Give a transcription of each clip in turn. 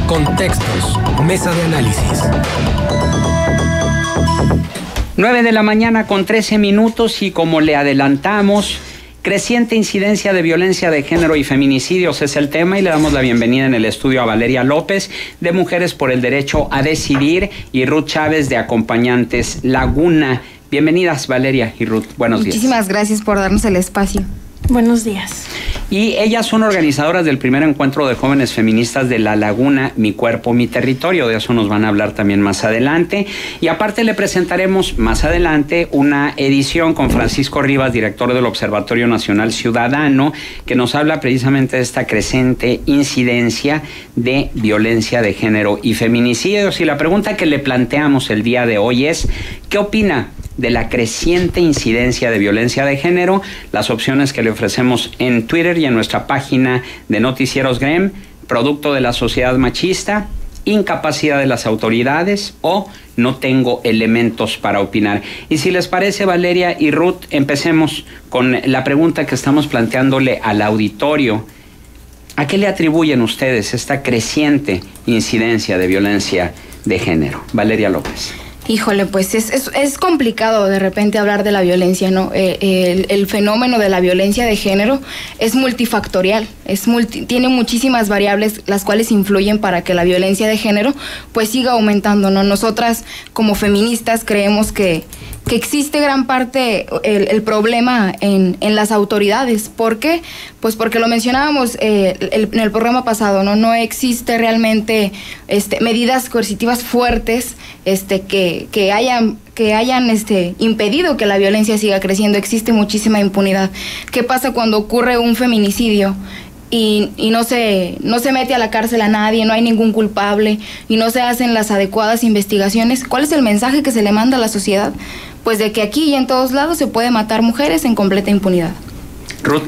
Contextos, mesa de análisis. 9 de la mañana con 13 minutos y como le adelantamos, creciente incidencia de violencia de género y feminicidios es el tema y le damos la bienvenida en el estudio a Valeria López de Mujeres por el Derecho a Decidir y Ruth Chávez de Acompañantes Laguna. Bienvenidas Valeria y Ruth, buenos días. Muchísimas gracias por darnos el espacio. Buenos días. Y ellas son organizadoras del primer encuentro de jóvenes feministas de La Laguna, Mi Cuerpo, Mi Territorio. De eso nos van a hablar también más adelante. Y aparte le presentaremos más adelante una edición con Francisco Rivas, director del Observatorio Nacional Ciudadano, que nos habla precisamente de esta creciente incidencia de violencia de género y feminicidios. Y la pregunta que le planteamos el día de hoy es, ¿qué opina de la creciente incidencia de violencia de género? Las opciones que le ofrecemos en Twitter y en nuestra página de Noticieros GREM: producto de la sociedad machista, incapacidad de las autoridades o no tengo elementos para opinar. Y si les parece, Valeria y Ruth, empecemos con la pregunta que estamos planteándole al auditorio. ¿A qué le atribuyen ustedes esta creciente incidencia de violencia de género? Valeria López. Híjole, pues es complicado de repente hablar de la violencia, ¿no? El fenómeno de la violencia de género es multifactorial, tiene muchísimas variables las cuales influyen para que la violencia de género pues siga aumentando, ¿no? Nosotras como feministas creemos que existe gran parte el problema en las autoridades. ¿Por qué? Pues porque lo mencionábamos en el programa pasado, ¿no? No existe realmente medidas coercitivas fuertes que hayan impedido que la violencia siga creciendo. Existe muchísima impunidad. ¿Qué pasa cuando ocurre un feminicidio y no se mete a la cárcel a nadie, no hay ningún culpable y no se hacen las adecuadas investigaciones? ¿Cuál es el mensaje que se le manda a la sociedad? Pues de que aquí y en todos lados se puede matar mujeres en completa impunidad. Ruth.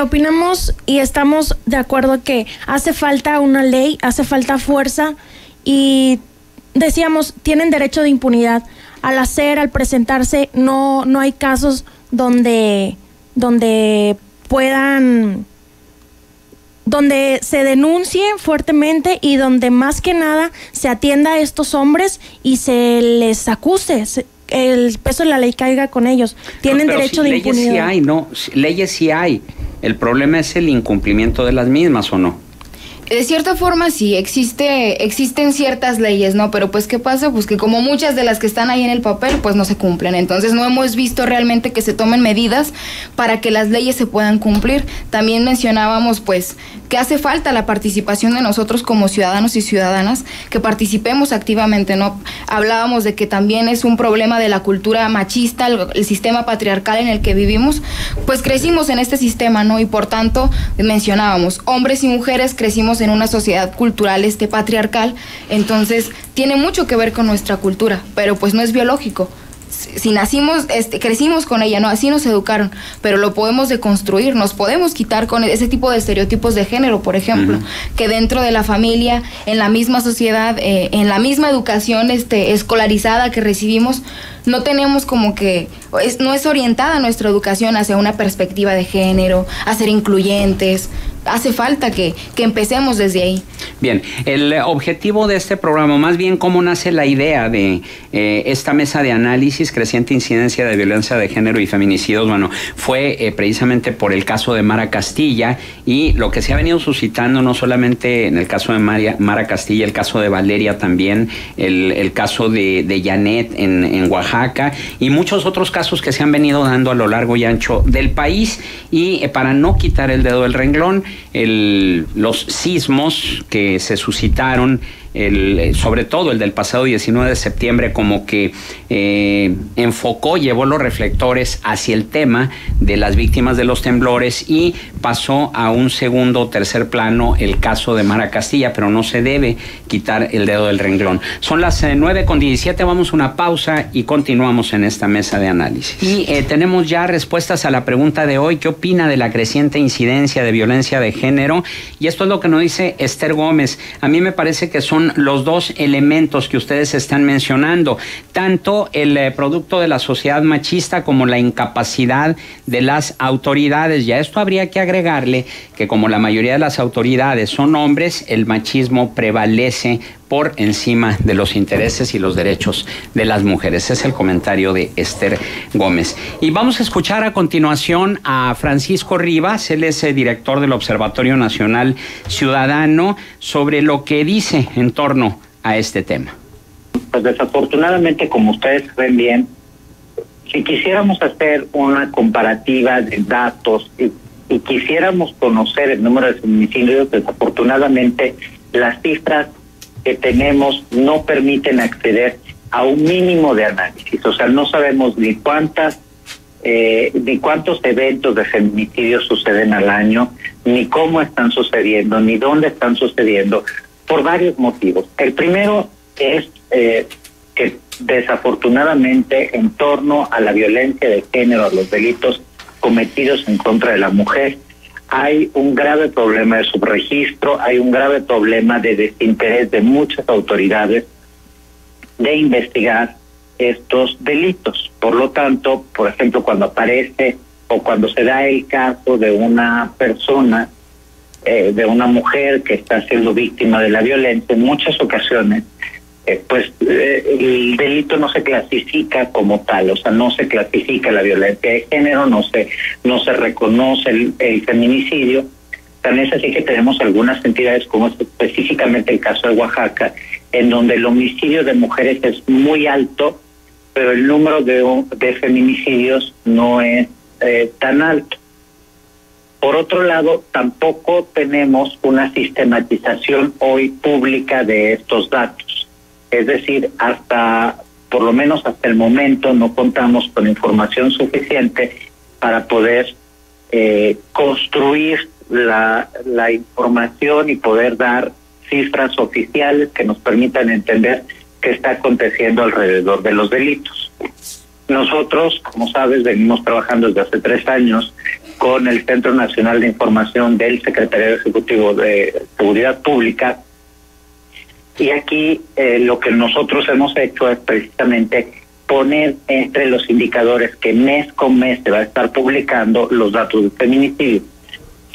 Opinamos y estamos de acuerdo que hace falta una ley, hace falta fuerza y decíamos, tienen derecho de impunidad. Al presentarse, no hay casos donde se denuncie fuertemente y donde más que nada se atienda a estos hombres y se les acuse, el peso de la ley caiga con ellos. Tienen derecho de impunidad. Leyes sí hay, ¿no? Leyes sí hay. El problema es el incumplimiento de las mismas, ¿o no? De cierta forma sí, existen ciertas leyes, ¿no? Pero pues ¿qué pasa? Pues que como muchas de las que están ahí en el papel, pues no se cumplen. Entonces no hemos visto realmente que se tomen medidas para que las leyes se puedan cumplir. También mencionábamos pues que hace falta la participación de nosotros como ciudadanos y ciudadanas, que participemos activamente, ¿no? Hablábamos de que también es un problema de la cultura machista, el sistema patriarcal en el que vivimos. Pues crecimos en este sistema, ¿no? Y por tanto mencionábamos, hombres y mujeres crecimos en una sociedad cultural patriarcal, entonces tiene mucho que ver con nuestra cultura, pero pues no es biológico. Si nacimos, crecimos con ella, ¿no? Así nos educaron, pero lo podemos deconstruir, nos podemos quitar con ese tipo de estereotipos de género, por ejemplo, que dentro de la familia, en la misma sociedad, en la misma educación escolarizada que recibimos, no tenemos como que, no es orientada nuestra educación hacia una perspectiva de género, a ser incluyentes. Hace falta que empecemos desde ahí. Bien, el objetivo de este programa, más bien cómo nace la idea de esta mesa de análisis, creciente incidencia de violencia de género y feminicidios, bueno, fue precisamente por el caso de Mara Castilla y lo que se ha venido suscitando no solamente en el caso de Mara Castilla, el caso de Valeria también, el caso de Janet en Oaxaca y muchos otros casos que se han venido dando a lo largo y ancho del país. Y para no quitar el dedo del renglón, los sismos que se suscitaron, sobre todo el del pasado 19 de septiembre, como que llevó los reflectores hacia el tema de las víctimas de los temblores y pasó a un segundo o tercer plano el caso de Mara Castilla, pero no se debe quitar el dedo del renglón. Son las 9:17, vamos a una pausa y continuamos en esta mesa de análisis. Y tenemos ya respuestas a la pregunta de hoy: ¿qué opina de la creciente incidencia de violencia de género? Y esto es lo que nos dice Esther Gómez. A mí me parece que son son los dos elementos que ustedes están mencionando, tanto el producto de la sociedad machista como la incapacidad de las autoridades. Y a esto habría que agregarle que como la mayoría de las autoridades son hombres, el machismo prevalece por encima de los intereses y los derechos de las mujeres. Es el comentario de Esther Gómez. Y vamos a escuchar a continuación a Francisco Rivas, él es el director del Observatorio Nacional Ciudadano, sobre lo que dice en torno a este tema. Pues desafortunadamente, como ustedes ven bien, si quisiéramos hacer una comparativa de datos y quisiéramos conocer el número de feminicidios, desafortunadamente las cifras que tenemos no permiten acceder a un mínimo de análisis. O sea, no sabemos ni cuántos eventos de feminicidios suceden al año, ni cómo están sucediendo, ni dónde están sucediendo, por varios motivos. El primero es que desafortunadamente en torno a la violencia de género, a los delitos cometidos en contra de la mujer, hay un grave problema de subregistro, hay un grave problema de desinterés de muchas autoridades de investigar estos delitos. Por lo tanto, por ejemplo, cuando aparece o cuando se da el caso de una persona, de una mujer que está siendo víctima de la violencia, en muchas ocasiones, el delito no se clasifica como tal, o sea, no se clasifica la violencia de género, no se reconoce el feminicidio. También es así que tenemos algunas entidades, como es específicamente el caso de Oaxaca, en donde el homicidio de mujeres es muy alto, pero el número de feminicidios no es tan alto. Por otro lado, tampoco tenemos una sistematización hoy pública de estos datos. Es decir, por lo menos hasta el momento, no contamos con información suficiente para poder construir la información y poder dar cifras oficiales que nos permitan entender qué está aconteciendo alrededor de los delitos. Nosotros, como sabes, venimos trabajando desde hace 3 años con el Centro Nacional de Información del Secretariado Ejecutivo de Seguridad Pública. Y aquí lo que nosotros hemos hecho es precisamente poner entre los indicadores que mes con mes se va a estar publicando los datos de feminicidio.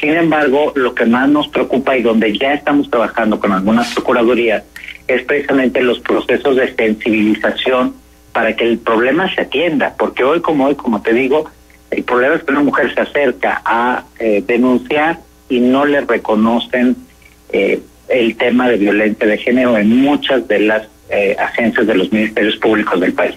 Sin embargo, lo que más nos preocupa y donde ya estamos trabajando con algunas procuradurías es precisamente los procesos de sensibilización para que el problema se atienda, porque hoy, como te digo, el problema es que una mujer se acerca a denunciar y no le reconocen el tema de violencia de género en muchas de las agencias de los ministerios públicos del país.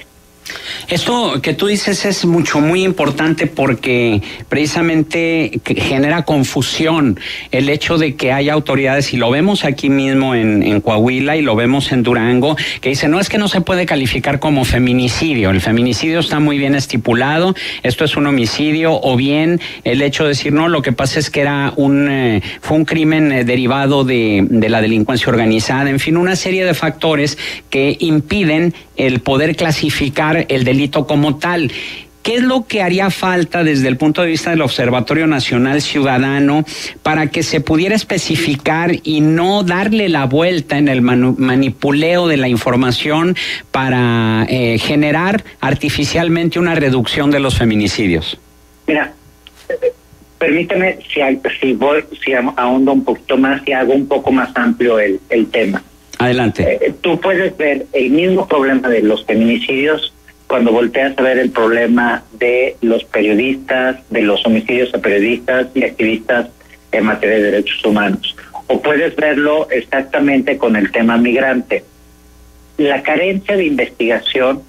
Esto que tú dices es muy importante porque precisamente genera confusión el hecho de que haya autoridades, y lo vemos aquí mismo en Coahuila y lo vemos en Durango, que dicen, no, es que no se puede calificar como feminicidio, el feminicidio está muy bien estipulado, esto es un homicidio, o bien el hecho de decir, no, lo que pasa es que fue un crimen derivado de la delincuencia organizada, en fin, una serie de factores que impiden el poder clasificar el delito como tal. ¿Qué es lo que haría falta desde el punto de vista del Observatorio Nacional Ciudadano para que se pudiera especificar y no darle la vuelta en el manipuleo de la información para generar artificialmente una reducción de los feminicidios? Mira, permíteme si ahondo un poquito más y hago un poco más amplio el tema. Adelante. Tú puedes ver el mismo problema de los feminicidios cuando volteas a ver el problema de los periodistas, de los homicidios a periodistas y activistas en materia de derechos humanos. O puedes verlo exactamente con el tema migrante. La carencia de investigación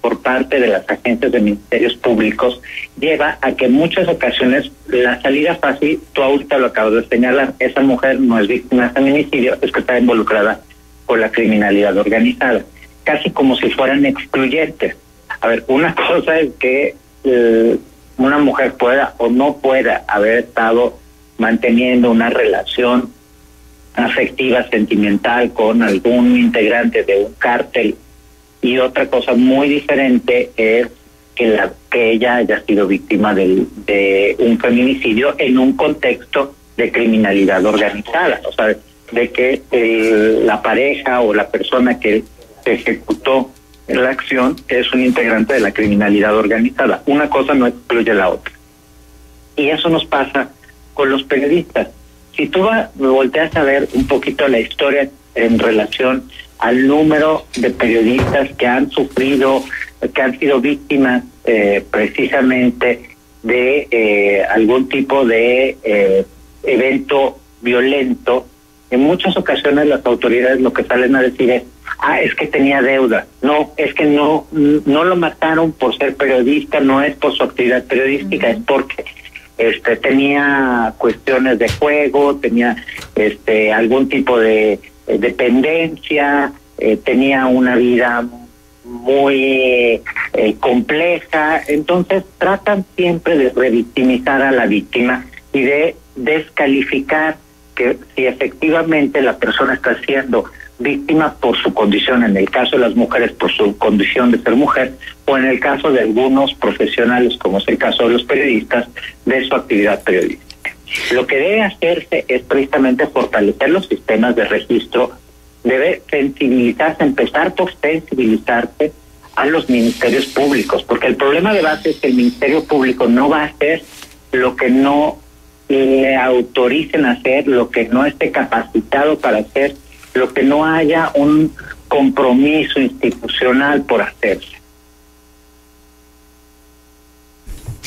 por parte de las agencias de ministerios públicos lleva a que en muchas ocasiones la salida fácil, tú ahorita lo acabas de señalar, esa mujer no es víctima de feminicidio, es que está involucrada con la criminalidad organizada, casi como si fueran excluyentes. A ver, una cosa es que una mujer pueda o no pueda haber estado manteniendo una relación afectiva, sentimental con algún integrante de un cártel, y otra cosa muy diferente es que ella haya sido víctima de un feminicidio en un contexto de criminalidad organizada. O sea, de que la pareja o la persona que ejecutó la acción es un integrante de la criminalidad organizada. Una cosa no excluye la otra. Y eso nos pasa con los periodistas. Si tú volteas a ver un poquito la historia en relación al número de periodistas que han sufrido, que han sido víctimas precisamente de algún tipo de evento violento, en muchas ocasiones las autoridades lo que salen a decir es: es que tenía deuda. No, es que no lo mataron por ser periodista, no es por su actividad periodística, es porque tenía cuestiones de juego, tenía algún tipo de dependencia, tenía una vida muy compleja. Entonces tratan siempre de revictimizar a la víctima y de descalificar que si efectivamente la persona está siendo víctima por su condición, en el caso de las mujeres por su condición de ser mujer, o en el caso de algunos profesionales, como es el caso de los periodistas, de su actividad periodística. Lo que debe hacerse es precisamente fortalecer los sistemas de registro, debe sensibilizarse, empezar por sensibilizarse a los ministerios públicos, porque el problema de base es que el Ministerio Público no va a hacer lo que no le autoricen a hacer, lo que no esté capacitado para hacer, lo que no haya un compromiso institucional por hacerse.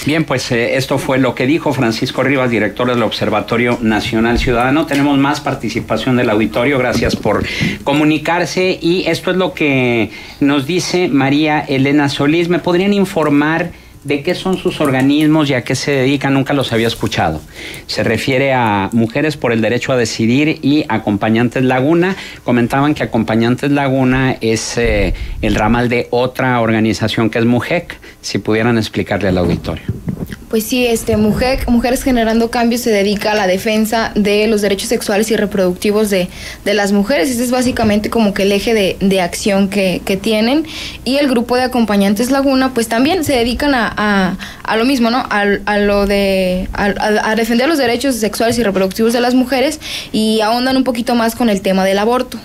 Bien, pues esto fue lo que dijo Francisco Rivas, director del Observatorio Nacional Ciudadano. Tenemos más participación del auditorio, gracias por comunicarse, y esto es lo que nos dice María Elena Solís. ¿Me podrían informar de qué son sus organismos y a qué se dedican? Nunca los había escuchado. Se refiere a Mujeres por el Derecho a Decidir y Acompañantes Laguna. Comentaban que Acompañantes Laguna es el ramal de otra organización que es MUJEC. Si pudieran explicarle al auditorio. Pues sí, MUJEC, Mujeres Generando Cambios, se dedica a la defensa de los derechos sexuales y reproductivos de las mujeres. Ese es básicamente como que el eje de acción que tienen. Y el grupo de Acompañantes Laguna, pues también se dedican a lo mismo, ¿no? A defender los derechos sexuales y reproductivos de las mujeres, y ahondan un poquito más con el tema del aborto.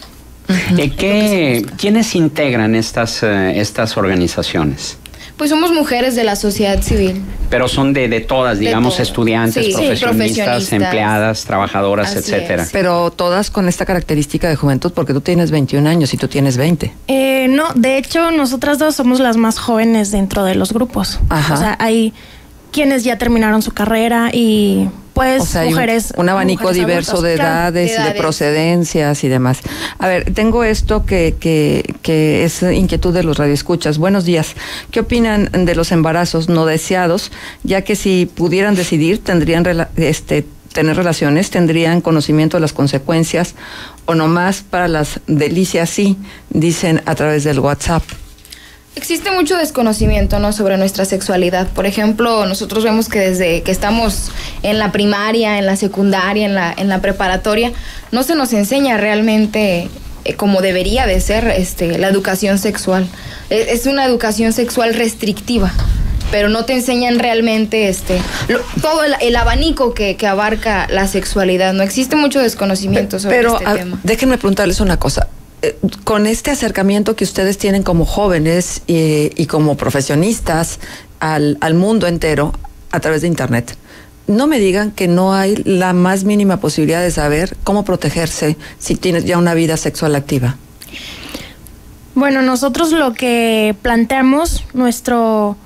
¿Quiénes integran estas organizaciones? Pues somos mujeres de la sociedad civil. Pero son de todas, digamos, estudiantes, sí, profesionistas, empleadas, trabajadoras, etcétera. Es. Pero todas con esta característica de juventud, porque tú tienes 21 años y tú tienes 20. No, de hecho, nosotras dos somos las más jóvenes dentro de los grupos. Ajá. O sea, hay quienes ya terminaron su carrera y pues, o sea, mujeres, un abanico diverso de edades, y de procedencias y demás. A ver, tengo esto que es inquietud de los radioescuchas. Buenos días. ¿Qué opinan de los embarazos no deseados? Ya que si pudieran decidir, tendrían tener relaciones, tendrían conocimiento de las consecuencias, o nomás para las delicias sí, dicen a través del WhatsApp. Existe mucho desconocimiento, ¿no?, sobre nuestra sexualidad. Por ejemplo, nosotros vemos que desde que estamos en la primaria, en la secundaria, en la preparatoria, no se nos enseña realmente como debería de ser la educación sexual. Es una educación sexual restrictiva, pero no te enseñan realmente todo el abanico que abarca la sexualidad. No existe mucho desconocimiento sobre este tema. Déjenme preguntarles una cosa. Con este acercamiento que ustedes tienen como jóvenes y como profesionistas al mundo entero a través de Internet, no me digan que no hay la más mínima posibilidad de saber cómo protegerse si tienes ya una vida sexual activa. Bueno, nosotros lo que planteamos, nuestro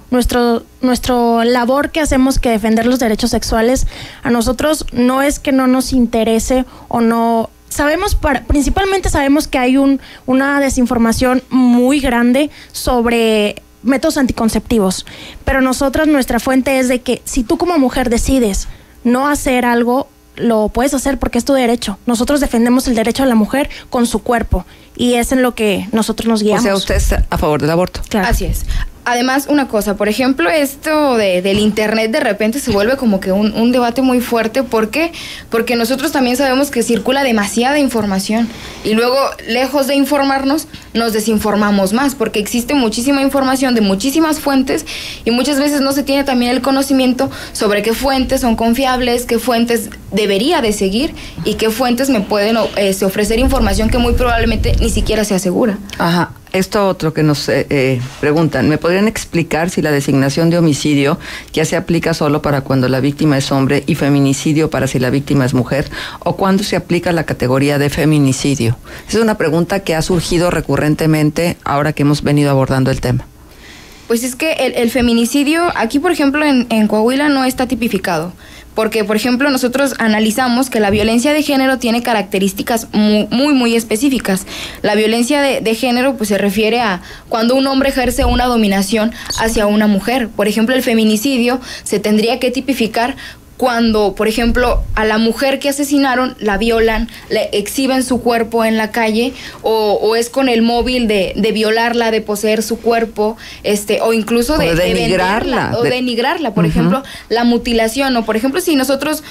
labor que hacemos, que defender los derechos sexuales, a nosotros no es que no nos interese o no. Principalmente sabemos que hay una desinformación muy grande sobre métodos anticonceptivos, pero nuestra fuente es de que si tú como mujer decides no hacer algo, lo puedes hacer porque es tu derecho. Nosotros defendemos el derecho de la mujer con su cuerpo, y es en lo que nosotros nos guiamos. O sea, usted está a favor del aborto. Claro. Así es. Además, una cosa, por ejemplo, esto del Internet de repente se vuelve como que un debate muy fuerte. ¿Por qué? Porque nosotros también sabemos que circula demasiada información. Y luego, lejos de informarnos, nos desinformamos más, porque existe muchísima información de muchísimas fuentes y muchas veces no se tiene también el conocimiento sobre qué fuentes son confiables, qué fuentes debería de seguir y qué fuentes me pueden ofrecer información que muy probablemente ni siquiera sea segura. Ajá. Esto otro que nos preguntan, ¿me podrían explicar si la designación de homicidio ya se aplica solo para cuando la víctima es hombre y feminicidio para si la víctima es mujer, o cuándo se aplica la categoría de feminicidio? Esa es una pregunta que ha surgido recurrentemente ahora que hemos venido abordando el tema. Pues es que el feminicidio, aquí por ejemplo en Coahuila no está tipificado. Porque, por ejemplo, nosotros analizamos que la violencia de género tiene características muy específicas. La violencia de género pues se refiere a cuando un hombre ejerce una dominación hacia una mujer. Por ejemplo, el feminicidio se tendría que tipificar cuando, por ejemplo, a la mujer que asesinaron la violan, le exhiben su cuerpo en la calle, o es con el móvil de violarla, de poseer su cuerpo, o incluso de denigrarla. O denigrarla, por ejemplo, la mutilación, o por ejemplo, si nosotros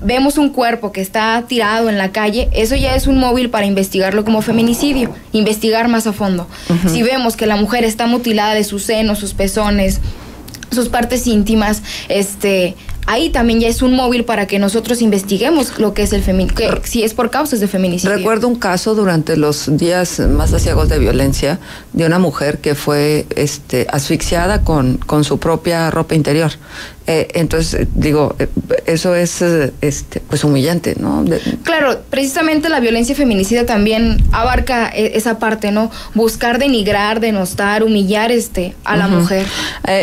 vemos un cuerpo que está tirado en la calle, eso ya es un móvil para investigarlo como feminicidio, investigar más a fondo. Si vemos que la mujer está mutilada de sus senos, sus pezones, sus partes íntimas, ahí también ya es un móvil para que nosotros investiguemos lo que es el feminicidio, si es por causas de feminicidio. Recuerdo un caso durante los días más aciagos de violencia de una mujer que fue asfixiada con su propia ropa interior. Entonces, digo, eso es pues humillante, ¿no? Claro, precisamente la violencia feminicida también abarca esa parte, ¿no? Buscar denigrar, denostar, humillar a la mujer.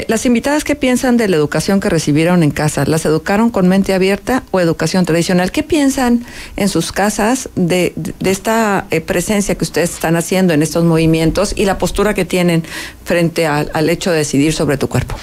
Las invitadas, ¿qué piensan de la educación que recibieron en casa? ¿Las educaron con mente abierta o educación tradicional? ¿Qué piensan en sus casas de esta presencia que ustedes están haciendo en estos movimientos y la postura que tienen frente al hecho de decidir sobre tu cuerpo?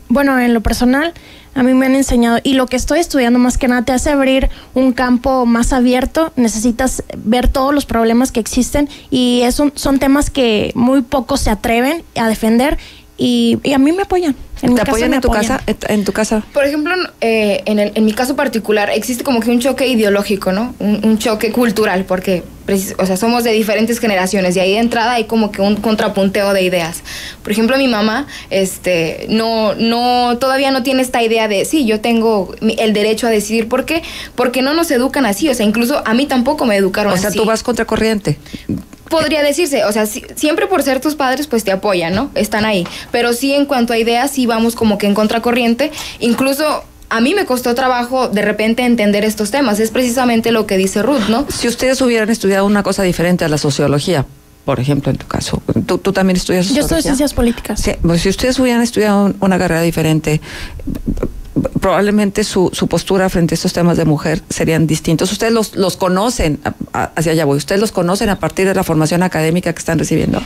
Bueno, en lo personal, a mí me han enseñado, y lo que estoy estudiando más que nada te hace abrir un campo más abierto. Necesitas ver todos los problemas que existen y son temas que muy pocos se atreven a defender y a mí me apoyan. ¿Te apoyan en tu casa? ¿En tu casa? Por ejemplo, en mi caso particular existe como que un choque ideológico, ¿no? Un choque cultural, porque somos de diferentes generaciones y ahí de entrada hay como que un contrapunteo de ideas. Por ejemplo, mi mamá todavía no tiene esta idea de, sí, yo tengo el derecho a decidir. ¿Por qué? Porque no nos educan así, incluso a mí tampoco me educaron así. O sea, tú vas contracorriente. Podría decirse, siempre por ser tus padres, pues te apoyan, ¿no? Están ahí. Pero sí, en cuanto a ideas, sí vamos como que en contracorriente. Incluso a mí me costó trabajo de repente entender estos temas. Es precisamente lo que dice Ruth, ¿no? Si ustedes hubieran estudiado una cosa diferente a la sociología, por ejemplo, en tu caso, ¿tú también estudias sociología? Yo estudio ciencias políticas. Sí, pues si ustedes hubieran estudiado una carrera diferente, probablemente su postura frente a estos temas de mujer serían distintos. Ustedes los conocen, hacia allá voy, ustedes los conocen a partir de la formación académica que están recibiendo.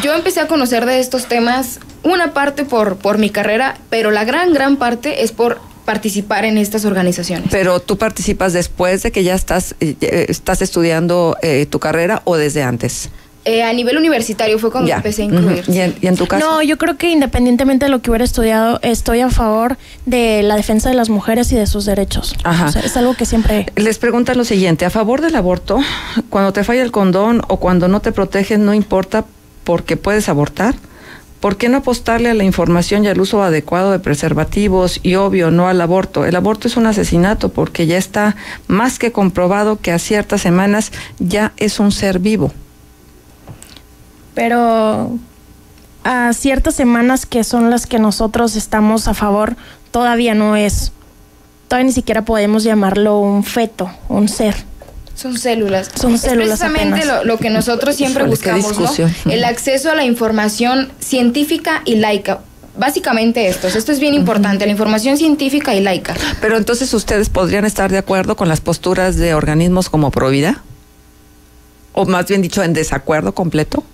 Yo empecé a conocer de estos temas, una parte por mi carrera, pero la gran parte es por participar en estas organizaciones. Pero tú participas después de que ya estás estudiando tu carrera o desde antes. A nivel universitario fue cuando empecé a incluir. ¿Y en tu caso? No, yo creo que independientemente de lo que hubiera estudiado, estoy a favor de la defensa de las mujeres y de sus derechos. Ajá. Es algo que siempre... Les preguntan lo siguiente, ¿a favor del aborto? Cuando te falla el condón o cuando no te protegen, no importa porque puedes abortar. ¿Por qué no apostarle a la información y al uso adecuado de preservativos y obvio no al aborto? El aborto es un asesinato porque ya está más que comprobado que a ciertas semanas ya es un ser vivo. Pero a ciertas semanas que son las que nosotros estamos a favor, todavía no es, todavía ni siquiera podemos llamarlo un feto, un ser. Son células. Son células precisamente lo que nosotros siempre buscamos, ¿no? El acceso a la información científica y laica. Básicamente esto es bien importante, la información científica y laica. Pero entonces, ¿ustedes podrían estar de acuerdo con las posturas de organismos como Provida? O más bien dicho, ¿en desacuerdo completo?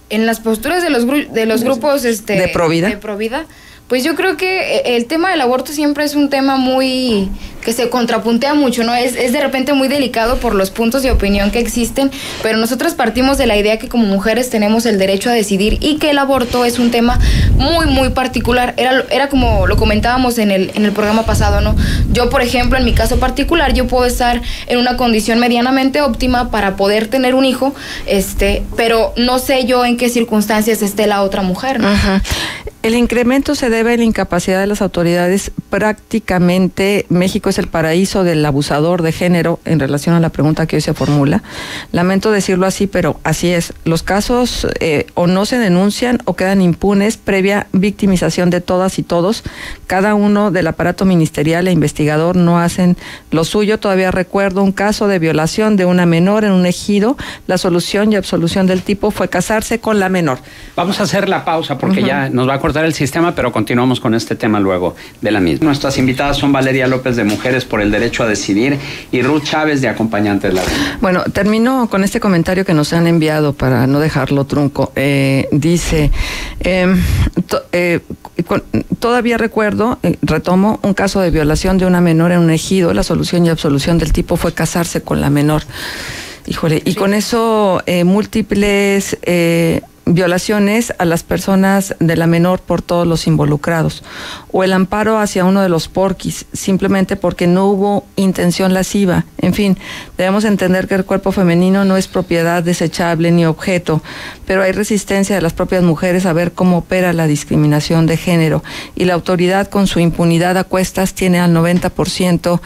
En las posturas de los grupos ¿De Provida? Pues yo creo que el tema del aborto siempre es un tema muy que se contrapuntea mucho, ¿no? Es de repente muy delicado por los puntos de opinión que existen, pero nosotros partimos de la idea que como mujeres tenemos el derecho a decidir y que el aborto es un tema muy particular. Era como lo comentábamos en el programa pasado, ¿no? Yo, por ejemplo, en mi caso particular, yo puedo estar en una condición medianamente óptima para poder tener un hijo, pero no sé yo en qué circunstancias esté la otra mujer, ¿no? Ajá. El incremento se debe a la incapacidad de las autoridades. Prácticamente México es el paraíso del abusador de género en relación a la pregunta que hoy se formula. Lamento decirlo así, pero así es. Los casos o no se denuncian o quedan impunes previa victimización de todas y todos. Cada uno del aparato ministerial e investigador no hacen lo suyo. Todavía recuerdo un caso de violación de una menor en un ejido. La solución y absolución del tipo fue casarse con la menor. Vamos a hacer la pausa porque ya nos va a cortar el sistema, pero continuamos con este tema luego de la misma. Nuestras invitadas son Valeria López de Mujeres por el Derecho a Decidir y Ruth Chávez de Acompañantes La Reina. Bueno, termino con este comentario que nos han enviado para no dejarlo trunco. Dice, todavía recuerdo, retomo, un caso de violación de una menor en un ejido. La solución y absolución del tipo fue casarse con la menor. Híjole, y con eso múltiples violaciones a las personas de la menor por todos los involucrados, o el amparo hacia uno de los porquis, simplemente porque no hubo intención lasciva. En fin, debemos entender que el cuerpo femenino no es propiedad desechable ni objeto, pero hay resistencia de las propias mujeres a ver cómo opera la discriminación de género, y la autoridad con su impunidad a cuestas tiene el 90%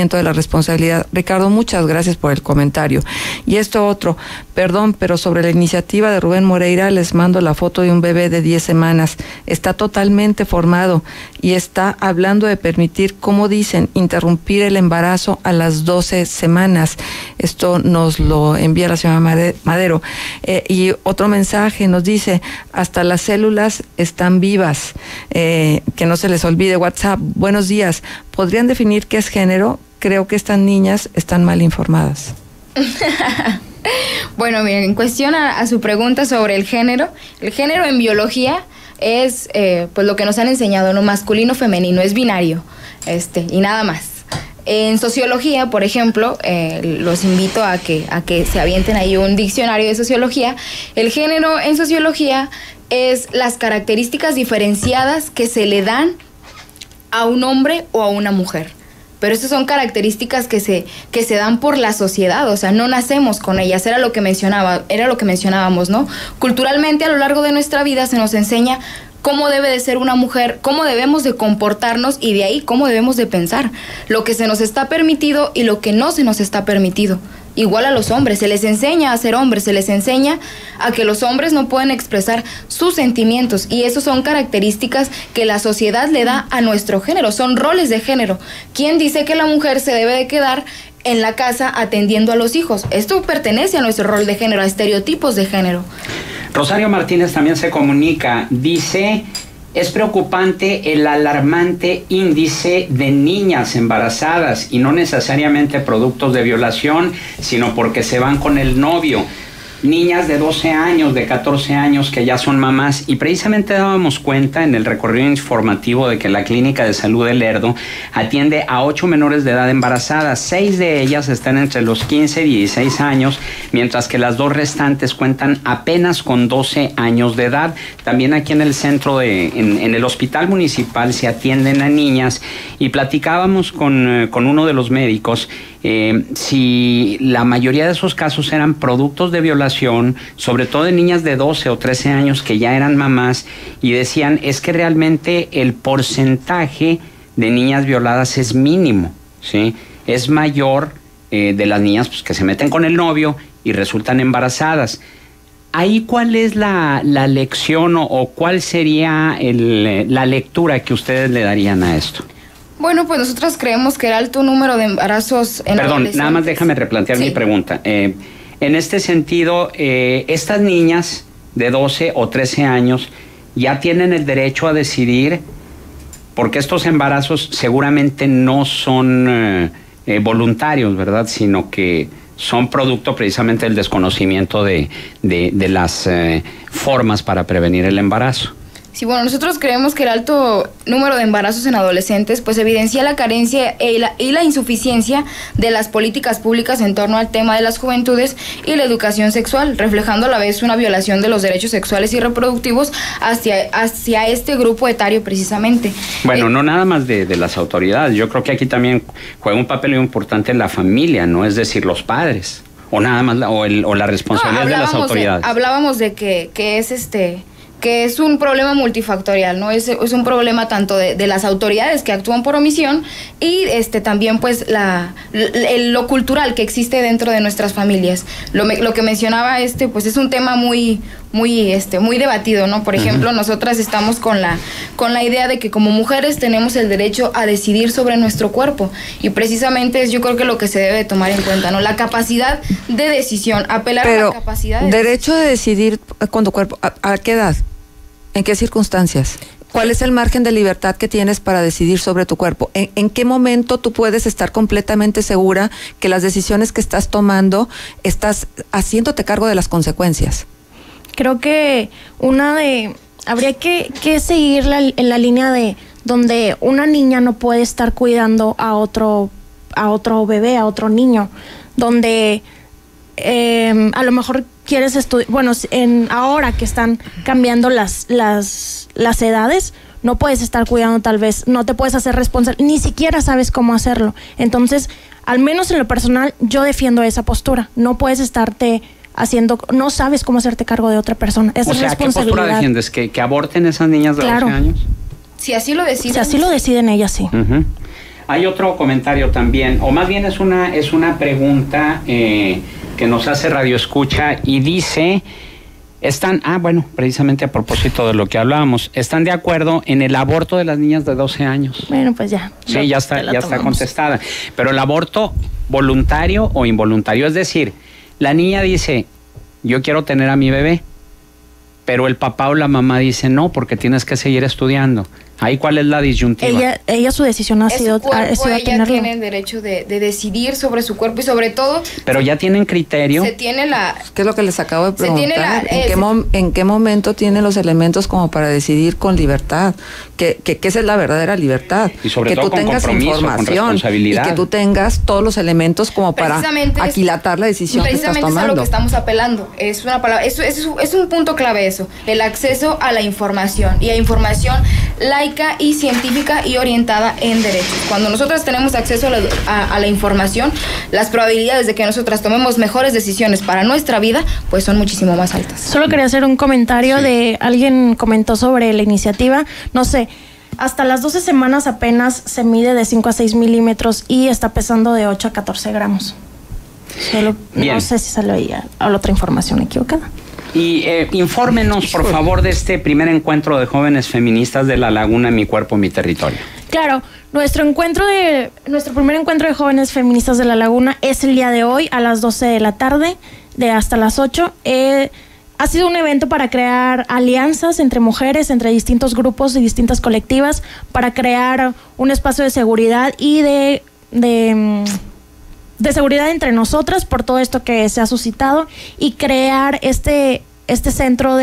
de la responsabilidad. Ricardo, muchas gracias por el comentario. Y esto otro, perdón, pero sobre la iniciativa de Rubén Moreira, les mando la foto de un bebé de 10 semanas. Está totalmente formado y está hablando de permitir, como dicen, interrumpir el embarazo a las 12 semanas. Esto nos lo envía la señora Madero. Y otro mensaje nos dice, hasta las células están vivas. Que no se les olvide WhatsApp. Buenos días. ¿Podrían definir qué es género? Creo que estas niñas están mal informadas. Bueno, miren, en cuestión a su pregunta sobre el género en biología es pues lo que nos han enseñado, ¿no? Masculino, femenino, es binario, y nada más. En sociología, por ejemplo, los invito a que se avienten ahí un diccionario de sociología. El género en sociología es las características diferenciadas que se le dan a un hombre o a una mujer. Pero estas son características que se dan por la sociedad, o sea, no nacemos con ellas, era lo que mencionábamos, ¿no? Culturalmente, a lo largo de nuestra vida se nos enseña cómo debe de ser una mujer, cómo debemos de comportarnos y de ahí cómo debemos de pensar, lo que se nos está permitido y lo que no se nos está permitido. Igual a los hombres, se les enseña a ser hombres, se les enseña a que los hombres no pueden expresar sus sentimientos y eso son características que la sociedad le da a nuestro género, son roles de género. ¿Quién dice que la mujer se debe de quedar en la casa atendiendo a los hijos? Esto pertenece a nuestro rol de género, a estereotipos de género. Rosario Martínez también se comunica, dice... Es preocupante el alarmante índice de niñas embarazadas y no necesariamente productos de violación, sino porque se van con el novio. Niñas de 12 años, de 14 años que ya son mamás, y precisamente dábamos cuenta en el recorrido informativo de que la Clínica de Salud de Lerdo atiende a 8 menores de edad embarazadas. 6 de ellas están entre los 15 y 16 años, mientras que las 2 restantes cuentan apenas con 12 años de edad. También aquí en el centro, en el hospital municipal se atienden a niñas, y platicábamos con uno de los médicos si la mayoría de esos casos eran productos de violación, sobre todo de niñas de 12 o 13 años que ya eran mamás, y decían, es que realmente el porcentaje de niñas violadas es mínimo, ¿sí? Es mayor de las niñas pues, que se meten con el novio y resultan embarazadas. Ahí, ¿cuál es la lección o cuál sería la lectura que ustedes le darían a esto? Bueno, pues nosotros creemos que el alto número de embarazos en adolescentes... Nada más déjame replantear mi pregunta. En este sentido, estas niñas de 12 o 13 años ya tienen el derecho a decidir, porque estos embarazos seguramente no son voluntarios, ¿verdad? Sino que son producto precisamente del desconocimiento de las formas para prevenir el embarazo. Sí, bueno, nosotros creemos que el alto número de embarazos en adolescentes pues evidencia la carencia y la insuficiencia de las políticas públicas en torno al tema de las juventudes y la educación sexual, reflejando a la vez una violación de los derechos sexuales y reproductivos hacia este grupo etario precisamente. Bueno, no nada más de las autoridades, yo creo que aquí también juega un papel muy importante la familia, ¿no? Es decir, los padres, o nada más o la responsabilidad de las autoridades. Hablábamos de que es un problema multifactorial, ¿no? Es un problema tanto de las autoridades que actúan por omisión y también pues lo cultural que existe dentro de nuestras familias. Lo que mencionaba pues es un tema muy debatido, ¿no? Por ejemplo, nosotras estamos con la idea de que como mujeres tenemos el derecho a decidir sobre nuestro cuerpo y precisamente es yo creo que lo que se debe tomar en cuenta, ¿no? La capacidad de decisión, apelar a la capacidad de derecho de decidir con tu cuerpo, ¿a qué edad? ¿En qué circunstancias? ¿Cuál es el margen de libertad que tienes para decidir sobre tu cuerpo? ¿En qué momento tú puedes estar completamente segura que las decisiones que estás tomando estás haciéndote cargo de las consecuencias? Creo que habría que seguir en la línea de donde una niña no puede estar cuidando a otro bebé, a otro niño, donde a lo mejor quieres estudiar, bueno, ahora que están cambiando las edades, no puedes estar cuidando, tal vez no te puedes hacer responsable, ni siquiera sabes cómo hacerlo. Entonces, al menos en lo personal, yo defiendo esa postura. No puedes estarte no sabes cómo hacerte cargo de otra persona. Esa es responsabilidad. ¿Qué postura defiendes? ¿Que aborten esas niñas de 12 años? Si así lo deciden. Si así lo deciden ellas, sí. Uh-huh. Hay otro comentario también, o más bien es una pregunta que nos hace Radio Escucha y dice, precisamente a propósito de lo que hablábamos, ¿están de acuerdo en el aborto de las niñas de 12 años? Bueno, pues ya. Sí, ya está contestada. Pero el aborto voluntario o involuntario, es decir, la niña dice, yo quiero tener a mi bebé, pero el papá o la mamá dice, no, porque tienes que seguir estudiando. ¿Ahí cuál es la disyuntiva? Ella su decisión ha sido ella tenerlo. Tiene el derecho de decidir sobre su cuerpo y sobre todo... Pero ya tienen criterio. Se tiene ¿Qué es lo que les acabo de preguntar? ¿En qué momento tienen los elementos como para decidir con libertad? Que esa es la verdadera libertad. Y sobre que todo tú tengas información con responsabilidad. Y que tú tengas todos los elementos como para aquilatar la decisión que estás tomando. Precisamente es a lo que estamos apelando. Es una palabra, es un punto clave eso. El acceso a la información. Y a información laica y científica y orientada en derechos. Cuando nosotras tenemos acceso a la información, las probabilidades de que nosotras tomemos mejores decisiones para nuestra vida, pues son muchísimo más altas. Solo quería hacer un comentario de alguien comentó sobre la iniciativa, no sé, hasta las 12 semanas apenas se mide de 5 a 6 milímetros y está pesando de 8 a 14 gramos. Solo, no sé si salió ahí a la otra información equivocada. Y infórmenos, por favor, de este primer encuentro de jóvenes feministas de La Laguna, Mi Cuerpo, Mi Territorio. Claro, nuestro primer encuentro de jóvenes feministas de La Laguna es el día de hoy a las 12 de la tarde, hasta las 8. Ha sido un evento para crear alianzas entre mujeres, entre distintos grupos y distintas colectivas, para crear un espacio de seguridad y de seguridad entre nosotras por todo esto que se ha suscitado y crear este centro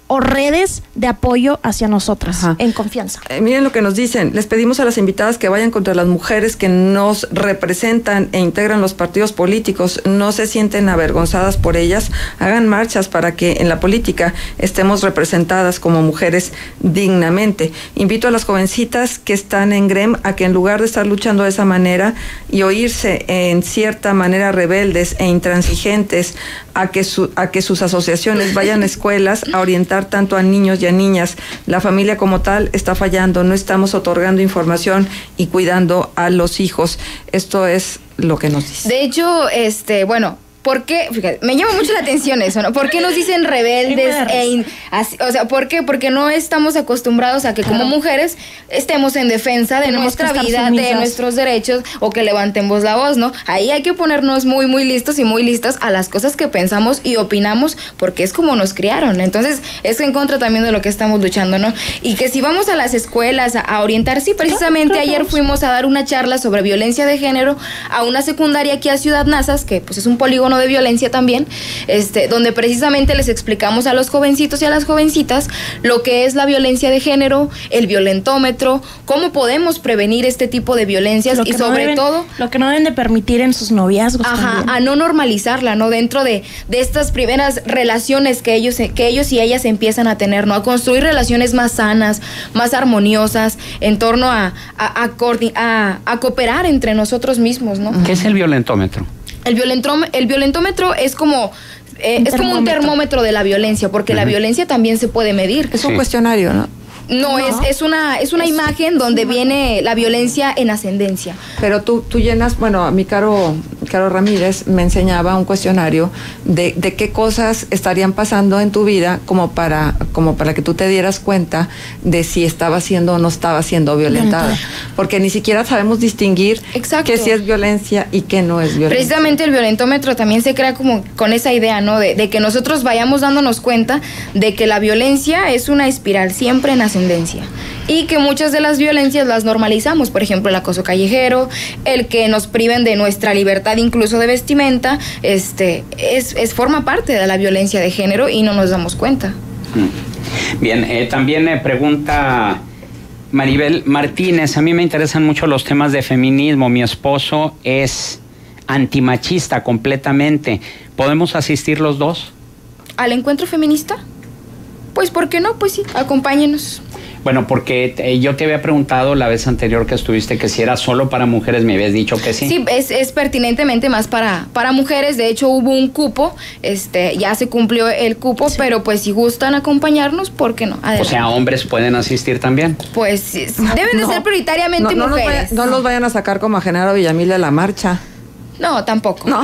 o redes de apoyo hacia nosotras. Ajá. En confianza. Miren lo que nos dicen. Les pedimos a las invitadas que vayan contra las mujeres que nos representan e integran los partidos políticos. No se sienten avergonzadas por ellas. Hagan marchas para que en la política estemos representadas como mujeres dignamente. Invito a las jovencitas que están en GREM a que en lugar de estar luchando de esa manera y oírse en cierta manera rebeldes e intransigentes, a que sus asociaciones vayan a escuelas a orientar tanto a niños y a niñas. La familia como tal está fallando, no estamos otorgando información y cuidando a los hijos. Esto es lo que nos dice. De hecho, ¿por qué? Fíjate, me llama mucho la atención eso, ¿no? ¿Por qué nos dicen rebeldes? ¿Por qué? Porque no estamos acostumbrados a que como mujeres estemos en defensa de nuestra vida, de nuestros derechos, o que levantemos la voz, ¿no? Ahí hay que ponernos muy, muy listos y muy listas a las cosas que pensamos y opinamos, porque es como nos criaron. Entonces, es en contra también de lo que estamos luchando, ¿no? Y que si vamos a las escuelas a orientar, sí, precisamente ayer fuimos a dar una charla sobre violencia de género a una secundaria aquí a Ciudad Nazas, que pues es un polígono tono de violencia también, donde precisamente les explicamos a los jovencitos y a las jovencitas lo que es la violencia de género, el violentómetro, cómo podemos prevenir este tipo de violencias y sobre todo... Lo que no deben de permitir en sus noviazgos. Ajá, a no normalizarla, ¿no? Dentro de estas primeras relaciones que ellos y ellas empiezan a tener, ¿no? A construir relaciones más sanas, más armoniosas, en torno a cooperar entre nosotros mismos, ¿no? ¿Qué es el violentómetro? El violentómetro es como un termómetro de la violencia, porque la violencia también se puede medir. Es un cuestionario, ¿no? No, es una imagen donde viene la violencia en ascendencia. Pero tú llenas, bueno, mi Caro Ramírez me enseñaba un cuestionario de qué cosas estarían pasando en tu vida como para que tú te dieras cuenta de si estaba siendo o no estaba siendo violentada. Porque ni siquiera sabemos distinguir qué sí es violencia y qué no es violencia. Precisamente el violentómetro también se crea como con esa idea, ¿no? De que nosotros vayamos dándonos cuenta de que la violencia es una espiral siempre en ascendencia. Y que muchas de las violencias las normalizamos, por ejemplo el acoso callejero, el que nos priven de nuestra libertad incluso de vestimenta, forma parte de la violencia de género y no nos damos cuenta. Bien, también pregunta Maribel Martínez, a mí me interesan mucho los temas de feminismo, mi esposo es antimachista completamente, ¿podemos asistir los dos? ¿Al encuentro feminista? Pues, ¿por qué no? Pues sí, acompáñenos. Bueno, porque yo te había preguntado la vez anterior que estuviste que si era solo para mujeres, me habías dicho que sí. Sí, es pertinentemente más para mujeres. De hecho, hubo un cupo, ya se cumplió el cupo, sí. Pero pues si gustan acompañarnos, ¿por qué no? Adelante. O sea, ¿hombres pueden asisir también? Pues deben de ser prioritariamente mujeres. No los vayan a sacar como a Genaro Villamil de la marcha. No, tampoco. No.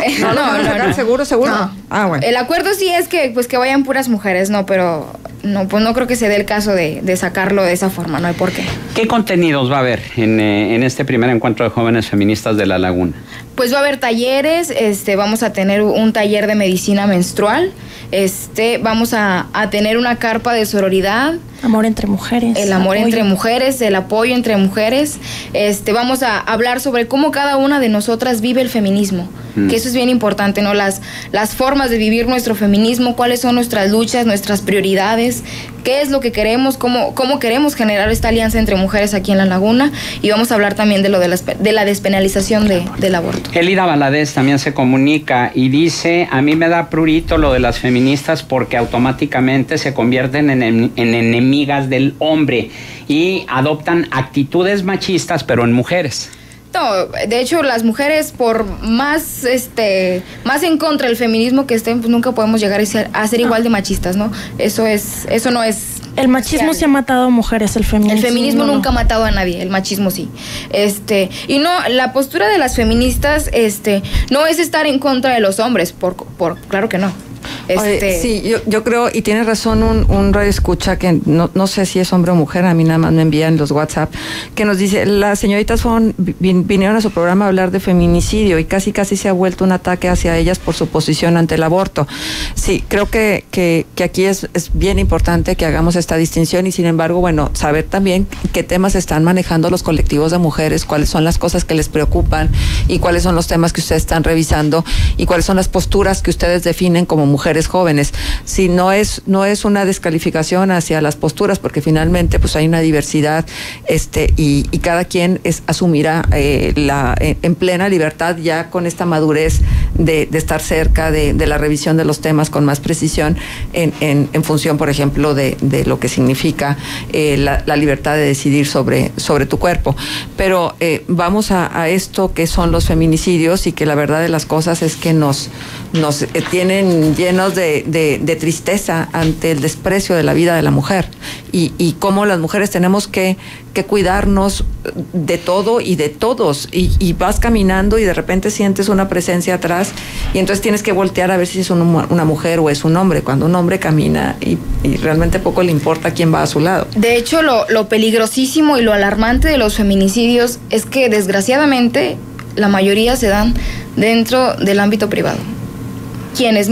¿Seguro? No. Ah, bueno. El acuerdo sí es que vayan puras mujeres, no, pero no, pues no creo que se dé el caso de sacarlo de esa forma, no hay por qué. ¿Qué contenidos va a haber en este primer encuentro de jóvenes feministas de La Laguna? Pues va a haber talleres, vamos a tener un taller de medicina menstrual, vamos a tener una carpa de sororidad. Amor entre mujeres. El amor entre mujeres, el apoyo entre mujeres. Vamos a hablar sobre cómo cada una de nosotras vive el feminismo, que eso es bien importante, ¿no? Las formas de vivir nuestro feminismo, cuáles son nuestras luchas, nuestras prioridades, qué es lo que queremos, cómo queremos generar esta alianza entre mujeres aquí en La Laguna, y vamos a hablar también de lo de la despenalización del aborto. Elida Valadez también se comunica y dice, a mí me da prurito lo de las feministas porque automáticamente se convierten en enemigas del hombre y adoptan actitudes machistas pero en mujeres. No, de hecho las mujeres por más en contra del feminismo que estén, pues nunca podemos llegar a ser igual de machistas, ¿no? Eso no es. El machismo se ha matado a mujeres, el feminismo nunca ha matado a nadie, el machismo sí. Y no, la postura de las feministas no es estar en contra de los hombres, claro que no. Sí, yo creo, y tiene razón un radioescucha que no sé si es hombre o mujer, a mí nada más me envían los WhatsApp, que nos dice, las señoritas vinieron a su programa a hablar de feminicidio y casi se ha vuelto un ataque hacia ellas por su posición ante el aborto. Sí, creo que aquí es bien importante que hagamos esta distinción y sin embargo, bueno, saber también qué temas están manejando los colectivos de mujeres, cuáles son las cosas que les preocupan y cuáles son los temas que ustedes están revisando y cuáles son las posturas que ustedes definen como mujeres jóvenes. Si no es una descalificación hacia las posturas, porque finalmente pues hay una diversidad y cada quien asumirá en plena libertad ya con esta madurez de estar cerca de la revisión de los temas con más precisión en función, por ejemplo, de lo que significa la libertad de decidir sobre tu cuerpo. Pero vamos a esto que son los feminicidios y que la verdad de las cosas es que nos tienen llenos de tristeza ante el desprecio de la vida de la mujer y cómo las mujeres tenemos que cuidarnos de todo y de todos y vas caminando y de repente sientes una presencia atrás y entonces tienes que voltear a ver si es una mujer o es un hombre, cuando un hombre camina y realmente poco le importa quién va a su lado. De hecho, lo peligrosísimo y lo alarmante de los feminicidios es que desgraciadamente la mayoría se dan dentro del ámbito privado. Quienes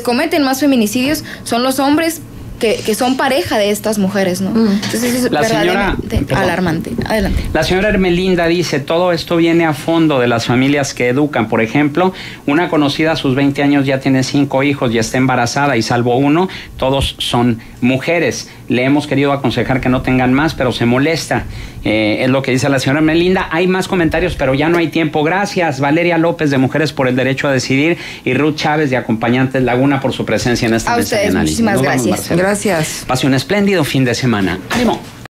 cometen más feminicidios son los hombres que son pareja de estas mujeres, ¿no? Entonces es verdaderamente alarmante. Adelante. La señora Hermelinda dice, todo esto viene a fondo de las familias que educan. Por ejemplo, una conocida a sus 20 años ya tiene 5 hijos y está embarazada y salvo uno, todos son mujeres. Le hemos querido aconsejar que no tengan más, pero se molesta. Es lo que dice la señora Hermelinda. Hay más comentarios, pero ya no hay tiempo. Gracias, Valeria López de Mujeres por el Derecho a Decidir y Ruth Chávez de Acompañantes Laguna por su presencia en esta mesa de análisis. Muchísimas gracias. Gracias. Pase un espléndido fin de semana. ¡Ánimo!